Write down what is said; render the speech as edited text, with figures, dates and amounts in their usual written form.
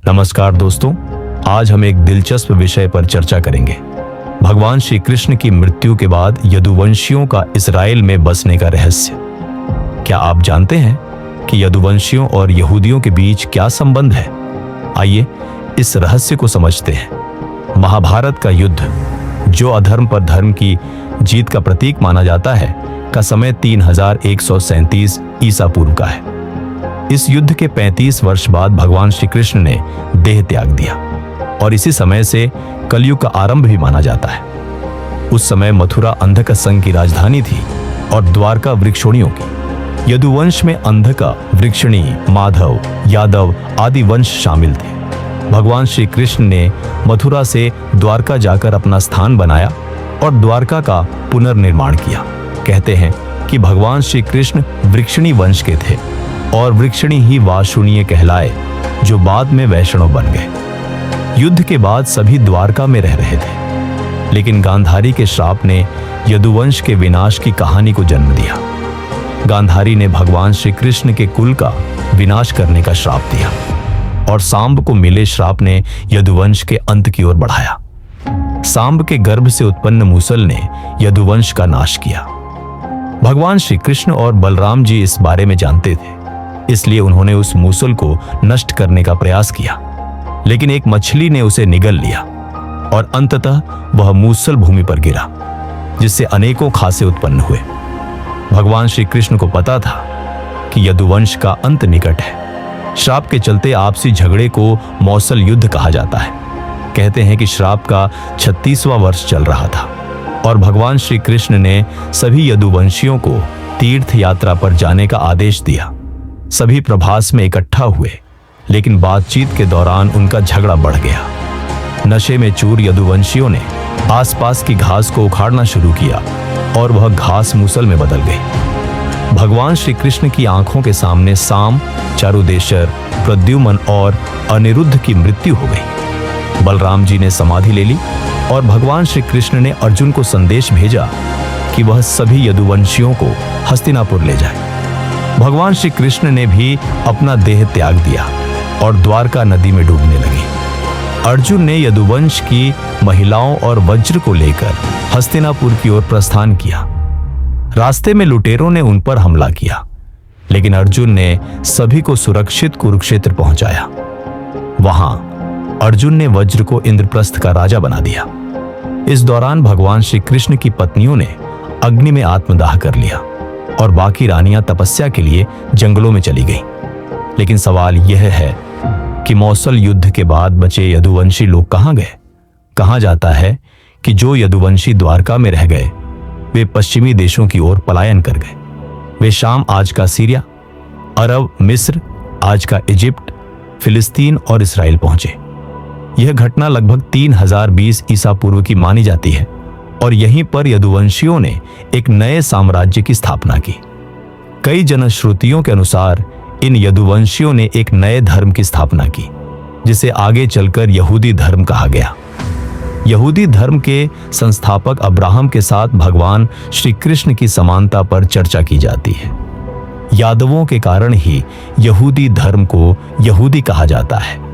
नमस्कार दोस्तों, आज हम एक दिलचस्प विषय पर चर्चा करेंगे। भगवान श्री कृष्ण की मृत्यु के बाद यदुवंशियों का इस्राएल में बसने का रहस्य। क्या आप जानते हैं कि यदुवंशियों और यहूदियों के बीच क्या संबंध है? आइए इस रहस्य को समझते हैं। महाभारत का युद्ध, जो अधर्म पर धर्म की जीत का प्रतीक माना जाता है, का समय 3137 ईसा पूर्व का है। इस युद्ध के 35 वर्ष बाद भगवान श्री कृष्ण ने देह त्याग दिया और इसी समय से कलयुग का आरंभ भी माना जाता है। उस समय मथुरा अंधक संघ की राजधानी थी और द्वारका वृक्षणियों की। यदुवंश में अंधका, वृक्षणी, माधव, यादव आदि वंश शामिल थे। भगवान श्री कृष्ण ने मथुरा से द्वारका जाकर अपना स्थान बनाया और द्वारका का पुनर्निर्माण किया। कहते हैं कि भगवान श्री कृष्ण वृक्षणी वंश के थे और वृक्षणी ही वाशुणीय कहलाए, जो बाद में वैष्णव बन गए। युद्ध के बाद सभी द्वारका में रह रहे थे, लेकिन गांधारी के श्राप ने यदुवंश के विनाश की कहानी को जन्म दिया। गांधारी ने भगवान श्री कृष्ण के कुल का विनाश करने का श्राप दिया और सांब को मिले श्राप ने यदुवंश के अंत की ओर बढ़ाया। सांब के गर्भ से उत्पन्न मूसल ने यदुवंश का नाश किया। भगवान श्री कृष्ण और बलराम जी इस बारे में जानते थे, इसलिए उन्होंने उस मूसल को नष्ट करने का प्रयास किया, लेकिन एक मछली ने उसे निगल लिया और अंततः वह मूसल भूमि पर गिरा, जिससे अनेकों खासे उत्पन्न हुए। भगवान श्री कृष्ण को पता था कि यदुवंश का अंत निकट है। श्राप के चलते आपसी झगड़े को मौसल युद्ध कहा जाता है। कहते हैं कि श्राप का 36वां वर्ष चल रहा था और भगवान श्री कृष्ण ने सभी यदुवंशियों को तीर्थ यात्रा पर जाने का आदेश दिया। सभी प्रभास में इकट्ठा हुए, लेकिन बातचीत के दौरान उनका झगड़ा बढ़ गया। नशे में चूर यदुवंशियों ने आसपास की घास को उखाड़ना शुरू किया और वह घास मूसल में बदल गई। भगवान श्री कृष्ण की आंखों के सामने साम, चारुदेशर, प्रद्युम्न और अनिरुद्ध की मृत्यु हो गई। बलराम जी ने समाधि ले ली और भगवान श्री कृष्ण ने अर्जुन को संदेश भेजा कि वह सभी यदुवंशियों को हस्तिनापुर ले जाए। भगवान श्री कृष्ण ने भी अपना देह त्याग दिया और द्वारका नदी में डूबने लगे। अर्जुन ने यदुवंश की महिलाओं और वज्र को लेकर हस्तिनापुर की ओर प्रस्थान किया। रास्ते में लुटेरों ने उन पर हमला किया, लेकिन अर्जुन ने सभी को सुरक्षित कुरुक्षेत्र पहुंचाया। वहां अर्जुन ने वज्र को इंद्रप्रस्थ का राजा बना दिया। इस दौरान भगवान श्री कृष्ण की पत्नियों ने अग्नि में आत्मदाह कर लिया और बाकी रानियां तपस्या के लिए जंगलों में चली गईं। लेकिन सवाल यह है कि मौसल युद्ध के बाद बचे यदुवंशी लोग कहां गए? कहा जाता है कि जो यदुवंशी द्वारका में रह गए, वे पश्चिमी देशों की ओर पलायन कर गए। वे शाम, आज का सीरिया, अरब, मिस्र, आज का इजिप्ट, फिलिस्तीन और इसराइल पहुंचे। यह घटना लगभग 3020 ईसा पूर्व की मानी जाती है और यहीं पर यदुवंशियों ने एक नए साम्राज्य की स्थापना की। कई जनश्रुतियों के अनुसार इन यदुवंशियों ने एक नए धर्म की स्थापना की, जिसे आगे चलकर यहूदी धर्म कहा गया। यहूदी धर्म के संस्थापक अब्राहम के साथ भगवान श्री कृष्ण की समानता पर चर्चा की जाती है। यादवों के कारण ही यहूदी धर्म को यहूदी कहा जाता है।